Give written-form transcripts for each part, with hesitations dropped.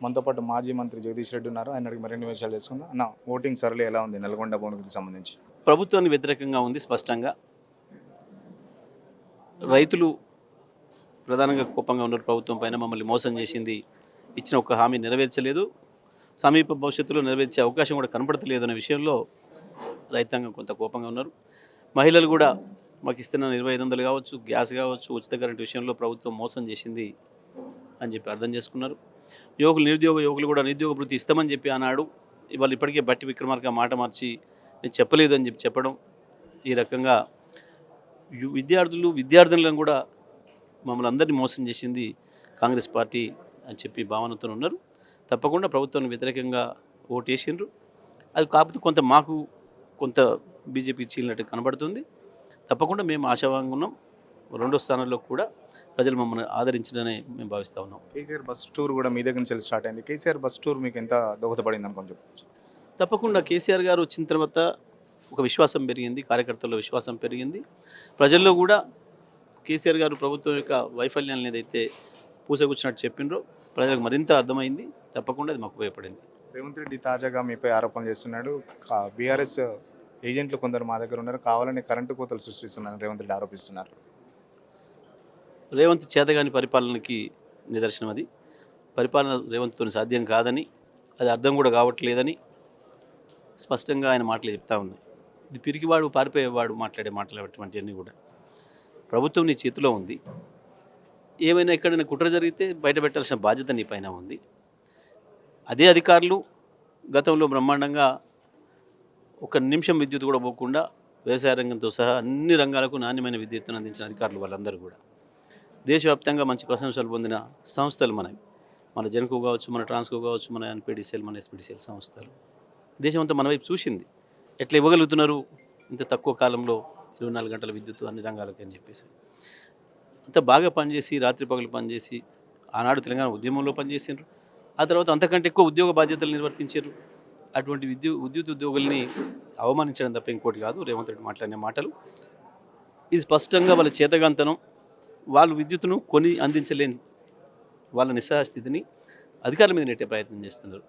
మనతో పాటు మాజీ మంత్రి జగదీష్ రెడ్డి ఉన్నారు. ఆయన అడిగి మరిన్ని విషయాలు తెలుసుకుందాం. అన్న, ఓటింగ్ సరళి ఎలా ఉంది నల్గొండ భవన్కి సంబంధించి? ప్రభుత్వానికి వ్యతిరేకంగా ఉంది స్పష్టంగా. రైతులు ప్రధానంగా కోపంగా ఉన్నారు ప్రభుత్వం పైన. మమ్మల్ని మోసం చేసింది, ఇచ్చిన ఒక హామీ నెరవేర్చలేదు, సమీప భవిష్యత్తులో నెరవేర్చే అవకాశం కూడా కనపడతలేదు అనే విషయంలో రైతాంగం కొంత కోపంగా ఉన్నారు. మహిళలు కూడా మాకు ఇస్తున్న 2500 కావచ్చు, గ్యాస్ కావచ్చు, ఉచిత కరెంటు విషయంలో ప్రభుత్వం మోసం చేసింది అని చెప్పి అర్థం చేసుకున్నారు. నిరుద్యోగ యువకులు కూడా నిరుద్యోగ వృత్తి ఇస్తామని చెప్పి అన్నాడు. ఇవాళ ఇప్పటికే బట్టి విక్రమార్క మాట మార్చి నేను చెప్పలేదు అని చెప్పి చెప్పడం, ఈ రకంగా విద్యార్థులను కూడా మమ్మల్ని అందరినీ మోసం చేసింది కాంగ్రెస్ పార్టీ అని చెప్పి భావనతో ఉన్నారు. తప్పకుండా ప్రభుత్వానికి వ్యతిరేకంగా ఓటు వేసిండ్రు. అది కాకపోతే కొంత బీజేపీ చీలినట్టు కనబడుతుంది. తప్పకుండా మేము ఆశావాంగా ఉన్నాం. 2వ స్థానంలో కూడా ప్రజలు మమ్మల్ని ఆదరించడనే మేము భావిస్తూ ఉన్నాం. కేసీఆర్ బస్ టూర్ కూడా మీ దగ్గర నుంచి స్టార్ట్ అయింది. కేసీఆర్ బస్ టూర్ మీకు ఎంత దోహదపడింది అనుకోని చెప్పచ్చు? తప్పకుండా కేసీఆర్ గారు వచ్చిన తర్వాత ఒక విశ్వాసం పెరిగింది, కార్యకర్తల్లో విశ్వాసం పెరిగింది. ప్రజల్లో కూడా కేసీఆర్ గారు ప్రభుత్వం యొక్క వైఫల్యాలను ఏదైతే పూసగుచ్చినట్టు చెప్పిండ్రో ప్రజలకు మరింత అర్థమైంది. తప్పకుండా అది మాకు ఉపయోగపడింది. రేవంత్ రెడ్డి తాజాగా మీపై ఆరోపణలు చేస్తున్నాడు. బీఆర్ఎస్ ఏజెంట్లు కొందరు మా దగ్గర ఉన్నారు, కావాలని కరెంటు కోతలు సృష్టిస్తున్నారని రేవంత్ రెడ్డి ఆరోపిస్తున్నారు. రేవంత్ చేతగాని పరిపాలనకి నిదర్శనం అది. పరిపాలన రేవంత్తో సాధ్యం కాదని, అది అర్థం కూడా కావట్లేదని స్పష్టంగా ఆయన మాటలు చెప్తా ఉన్నాయి. ఇది పిరికివాడు పారిపోయేవాడు మాట్లాడే మాట్లాడేటువంటివన్నీ కూడా. ప్రభుత్వం నీ చేతిలో ఉంది. ఏమైనా ఎక్కడైనా కుట్ర జరిగితే బయట పెట్టాల్సిన బాధ్యత నీ పైన ఉంది. అదే అధికారులు గతంలో బ్రహ్మాండంగా ఒక నిమిషం విద్యుత్ కూడా పోకుండా వ్యవసాయ రంగంతో సహా అన్ని రంగాలకు నాణ్యమైన విద్యుత్తును అందించిన అధికారులు వాళ్ళందరూ కూడా. దేశవ్యాప్తంగా మంచి ప్రశంసలు పొందిన సంస్థలు మన జెన్కో కావచ్చు, మన ట్రాన్స్కో కావచ్చు, మన ఎన్పీడీసీఎల్, మన ఎస్పీడీసీఎల్ సంస్థలు. దేశం అంతా మన వైపు చూసింది. ఎట్లా ఇవ్వగలుగుతున్నారు ఇంత తక్కువ కాలంలో 24 గంటల విద్యుత్ అన్ని రంగాలకు అని చెప్పేసి. అంత బాగా పనిచేసి, రాత్రి పగలు పనిచేసి ఆనాడు తెలంగాణ ఉద్యమంలో పనిచేసారు. ఆ తర్వాత అంతకంటే ఎక్కువ ఉద్యోగ బాధ్యతలు నిర్వర్తించారు. అటువంటి విద్యుత్ ఉద్యోగుల్ని అవమానించడం తప్ప ఇంకోటి కాదు రేవంత్ రెడ్డి మాట్లాడిన మాటలు. ఇది స్పష్టంగా వాళ్ళ చేతగాంతనం. వాళ్ళు విద్యుత్తును కొని అందించలేని వాళ్ళ నిస్సహాయ స్థితిని అధికారుల మీద నెట్టే ప్రయత్నం చేస్తున్నారు.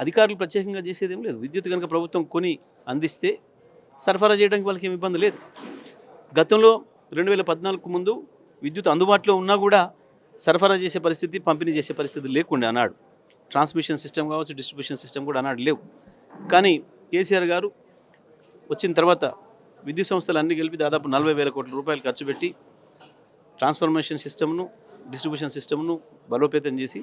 అధికారులు ప్రత్యేకంగా చేసేది ఏం లేదు. విద్యుత్ కనుక ప్రభుత్వం కొని అందిస్తే సరఫరా చేయడానికి వాళ్ళకి ఏమి ఇబ్బంది లేదు. గతంలో 2014కు ముందు విద్యుత్ అందుబాటులో ఉన్నా కూడా సరఫరా చేసే పరిస్థితి, పంపిణీ చేసే పరిస్థితి లేకుండా అన్నాడు. ట్రాన్స్మిషన్ సిస్టమ్ కావచ్చు, డిస్ట్రిబ్యూషన్ సిస్టమ్ కూడా అన్నాడు లేవు. కానీ కేసీఆర్ గారు వచ్చిన తర్వాత విద్యుత్ సంస్థలు అన్నీ కలిపి దాదాపు 40,000 కోట్ల రూపాయలు ఖర్చు పెట్టి ట్రాన్స్ఫర్మేషన్ సిస్టమ్ను, డిస్ట్రిబ్యూషన్ సిస్టమ్ను బలోపేతం చేసి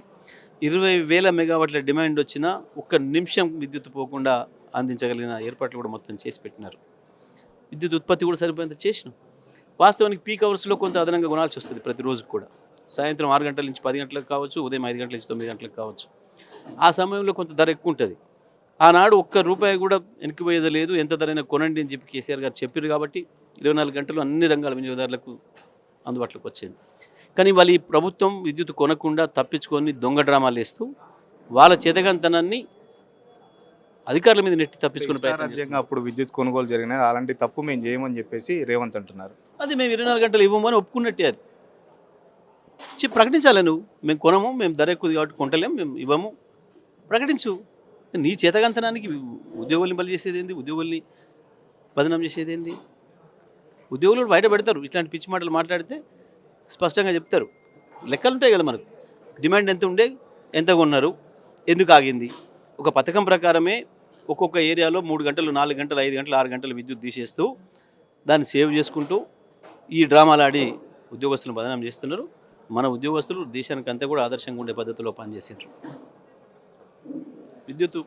20,000 మెగావాట్ల డిమాండ్ వచ్చినా ఒక్క నిమిషం విద్యుత్ పోకుండా అందించగలిగిన ఏర్పాట్లు కూడా మొత్తం చేసి పెట్టినారు. విద్యుత్ ఉత్పత్తి కూడా సరిపోయేంత చేసినాం. వాస్తవానికి పీక్ అవర్స్లో కొంత అదనంగా కొనాల్సి వస్తుంది ప్రతిరోజు కూడా. సాయంత్రం 6 గంటల నుంచి 10 గంటలకు కావచ్చు, ఉదయం 5 గంటల నుంచి 9 గంటలకు కావచ్చు. ఆ సమయంలో కొంత ధర ఎక్కువ ఉంటుంది. ఆనాడు ఒక్క రూపాయి కూడా వెనక్కిపోయేది లేదు. ఎంత ధరైనా కొనండి అని చెప్పి కేసీఆర్ గారు చెప్పారు కాబట్టి 24 గంటలు అన్ని రంగాల వినియోగదారులకు అందుబాటులోకి వచ్చింది. కానీ వాళ్ళు ఈ ప్రభుత్వం విద్యుత్ కొనకుండా తప్పించుకొని దొంగ డ్రామాలు వేస్తూ వాళ్ళ చేతగాంతనాన్ని అధికారుల మీద నెట్టి తప్పించుకునే ప్రయత్నం. అప్పుడు విద్యుత్ కొనుగోలు జరిగినాయి, అలాంటి తప్పు మేము చేయమని చెప్పేసి రేవంత్ అంటున్నారు. అది మేము 24 గంటలు ఇవ్వమని ఒప్పుకున్నట్టే. అది ప్రకటించాలి. నువ్వు మేము కొనము, మేము ధర ఎక్కువ కాబట్టి కొంటలేము, మేము ఇవ్వము, ప్రకటించు. నీ చేతగంతనానికి ఉద్యోగుల్ని బలి చేసేది ఏంది? ఉద్యోగుల్ని బదనాం చేసేది ఏంది? ఉద్యోగులు బయట పెడతారు. ఇట్లాంటి పిచ్చి మాటలు మాట్లాడితే స్పష్టంగా చెప్తారు. లెక్కలు ఉంటాయి కదా మనకు. డిమాండ్ ఎంత ఉండే, ఎంత కొన్నారు, ఎందుకు ఆగింది. ఒక పథకం ప్రకారమే ఒక్కొక్క ఏరియాలో 3 గంటలు, 4 గంటలు, 5 గంటలు, 6 గంటలు విద్యుత్ తీసేస్తూ దాన్ని సేవ్ చేసుకుంటూ ఈ డ్రామాలు ఆడి ఉద్యోగస్తులను బదనాం చేస్తున్నారు. మన ఉద్యోగస్తులు దేశానికి అంతా కూడా ఆదర్శంగా ఉండే పద్ధతిలో పనిచేసారు. విద్యుత్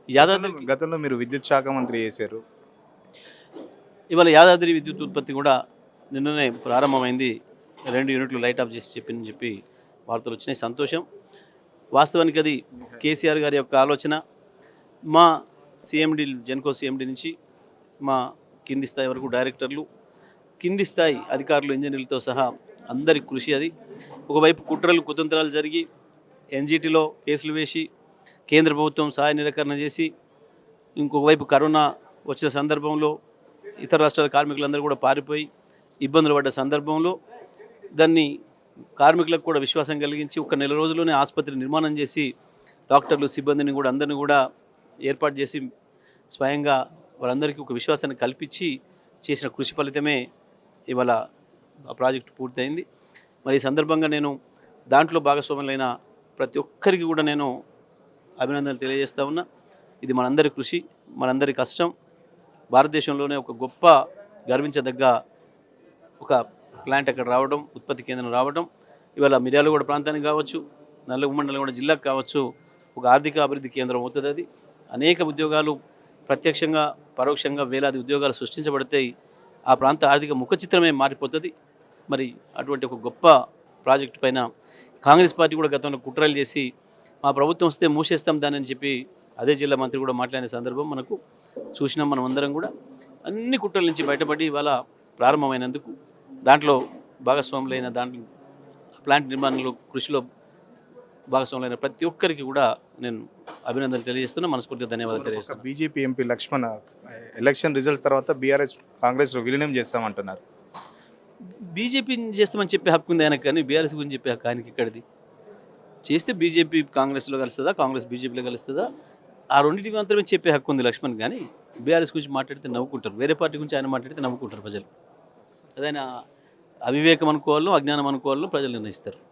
యాదాద్రి గతంలో మీరు విద్యుత్ శాఖ మంత్రి చేశారు. ఇవాళ యాదాద్రి విద్యుత్ ఉత్పత్తి కూడా నిన్ననే ప్రారంభమైంది. 2 యూనిట్లు లైట్ ఆఫ్ చేసి చెప్పి వార్తలు వచ్చినాయి. సంతోషం. వాస్తవానికి అది కేసీఆర్ గారి యొక్క ఆలోచన. మా సిఎండి, జెన్కో సిఎండి నుంచి మా కింది స్థాయి వరకు డైరెక్టర్లు, కింది స్థాయి అధికారులు, ఇంజనీర్లతో సహా అందరి కృషి అది. ఒకవైపు కుతంత్రాలు జరిగి ఎన్జిటిలో కేసులు వేసి కేంద్ర ప్రభుత్వం సహాయ నిరాకరణ చేసి, ఇంకొక వైపు కరోనా వచ్చిన సందర్భంలో ఇతర రాష్ట్రాల కార్మికులందరూ కూడా పారిపోయి ఇబ్బందులు పడ్డ సందర్భంలో దాన్ని కార్మికులకు కూడా విశ్వాసం కలిగించి ఒక నెల రోజుల్లోనే ఆసుపత్రి నిర్మాణం చేసి డాక్టర్లు సిబ్బందిని కూడా అందరిని కూడా ఏర్పాటు చేసి స్వయంగా వాళ్ళందరికీ ఒక విశ్వాసాన్ని కల్పించి చేసిన కృషి ఫలితమే ఇవాళ ఆ ప్రాజెక్టు పూర్తయింది. మరి ఈ సందర్భంగా నేను దాంట్లో భాగస్వాములైన ప్రతి ఒక్కరికి కూడా నేను అభినందనలు తెలియజేస్తా ఉన్నా. ఇది మనందరి కృషి, మనందరి కష్టం. భారతదేశంలోనే ఒక గొప్ప గర్వించదగ్గ ఒక ప్లాంట్ అక్కడ రావడం, ఉత్పత్తి కేంద్రం రావడం, ఇవాళ మిర్యాలగూడ ప్రాంతానికి కావచ్చు, నల్లగొండ జిల్లాకు కావచ్చు, ఒక ఆర్థిక అభివృద్ధి కేంద్రం అవుతుంది. అది అనేక ఉద్యోగాలు ప్రత్యక్షంగా పరోక్షంగా వేలాది ఉద్యోగాలు సృష్టించబడతాయి. ఆ ప్రాంత ఆర్థిక ముఖ చిత్రమే మారిపోతుంది. మరి అటువంటి ఒక గొప్ప ప్రాజెక్టు పైన కాంగ్రెస్ పార్టీ కూడా గతంలో కుట్రలు చేసి మా ప్రభుత్వం వస్తే మూసేస్తాం దాని అని చెప్పి అదే జిల్లా మంత్రి కూడా మాట్లాడిన సందర్భం మనకు చూసినాం. మనం అందరం కూడా అన్ని కుట్రల నుంచి బయటపడి ఇవాళ ప్రారంభమైనందుకు దాంట్లో భాగస్వాములైన దాంట్లో ప్లాంట్ నిర్మాణంలో కృషిలో భాగస్వాములైన ప్రతి ఒక్కరికి కూడా నేను అభినందనలు తెలియజేస్తున్నా, మనస్ఫూర్తిగా ధన్యవాదాలు తెలియజేస్తున్నాను. BJP MP Laxman election results తర్వాత బీఆర్ఎస్ కాంగ్రెస్లో విలీనం చేస్తామంటున్నారు. బీజేపీని చేస్తామని చెప్పే హక్కు ఉంది ఆయనకు, కానీ బీఆర్ఎస్ గురించి చెప్పే హక్కు ఆయనకి ఇక్కడిది. చేస్తే బీజేపీ కాంగ్రెస్లో కలుస్తుందా, కాంగ్రెస్ బీజేపీలో కలుస్తుందా, ఆ రెండింటికి మాత్రమే చెప్పే హక్కు ఉంది లక్ష్మణ్. కానీ బీఆర్ఎస్ గురించి మాట్లాడితే నవ్వుకుంటారు, వేరే పార్టీ గురించి ఆయన మాట్లాడితే నవ్వుకుంటారు ప్రజలు. అదైనా అవివేకం అనుకోవాలో అజ్ఞానం అనుకోవాలో ప్రజలు నిర్ణయిస్తారు.